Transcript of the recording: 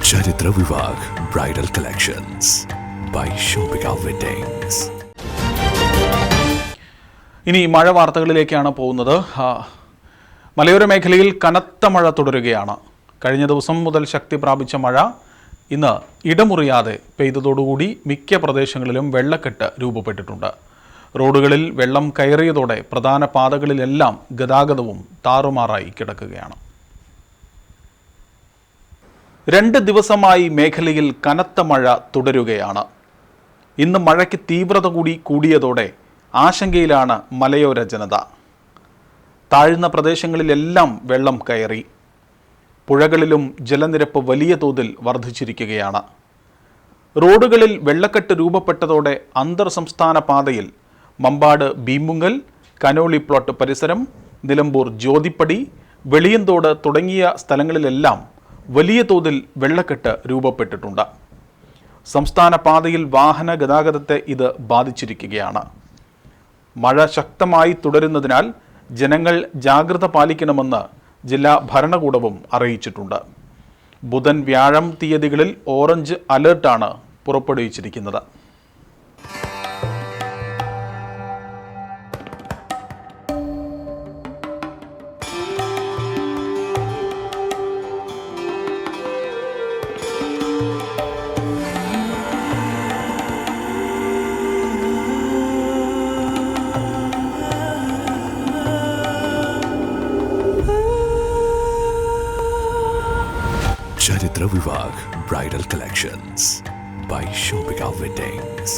ചരിത്ര Vivah bridal collections by Shopping Weddings. ഇനി മഴ വാർത്തകളിലേക്കാണ് പോകുന്നത്. മലയോര മേഖലയിൽ കനത്ത മഴ തുടരുകയാണ്. കഴിഞ്ഞ ദിവസം മുതൽ ശക്തി പ്രാപിച്ച മഴ ഇന്ന് ഇടമുറിയാതെ പെയ്തതോടുകൂടി മിക്ക പ്രദേശങ്ങളിലും വെള്ളക്കെട്ട് രൂപപ്പെട്ടിട്ടുണ്ട്. റോഡുകളിൽ വെള്ളം കയറിയതോടെ പ്രധാന പാതകളിലെല്ലാം ഗതാഗതവും താറുമാറായി കിടക്കുകയാണ്. 2 ദിവസമായി മേഖലയിൽ കനത്ത മഴ തുടരുകയാണ്. ഇന്ന് മഴയ്ക്ക് തീവ്രത കൂടിയതോടെ ആശങ്കയിലാണ് മലയോര ജനത. താഴ്ന്ന പ്രദേശങ്ങളിലെല്ലാം വെള്ളം കയറി. പുഴകളിലും ജലനിരപ്പ് വലിയ തോതിൽ വർദ്ധിച്ചിരിക്കുകയാണ്. റോഡുകളിൽ വെള്ളക്കെട്ട് രൂപപ്പെട്ടതോടെ അന്തർ സംസ്ഥാന പാതയിൽ മമ്പാട് ഭീമുങ്ങൽ, കനോളി പ്ലോട്ട് പരിസരം, നിലമ്പൂർ ജ്യോതിപ്പടി, വെളിയന്തോട് തുടങ്ങിയ സ്ഥലങ്ങളിലെല്ലാം വലിയ തോതിൽ വെള്ളക്കെട്ട് രൂപപ്പെട്ടിട്ടുണ്ട്. സംസ്ഥാന പാതയിൽ വാഹന ഗതാഗതത്തെ ഇത് ബാധിച്ചിരിക്കുകയാണ്. മഴ ശക്തമായി തുടരുന്നതിനാൽ ജനങ്ങൾ ജാഗ്രത പാലിക്കണമെന്ന് ജില്ലാ ഭരണകൂടവും അറിയിച്ചിട്ടുണ്ട്. ബുധൻ, വ്യാഴം തീയതികളിൽ ഓറഞ്ച് അലേർട്ടാണ് പുറപ്പെടുവിച്ചിരിക്കുന്നത്. Charithra Vivah bridal collections by Shopping weddings.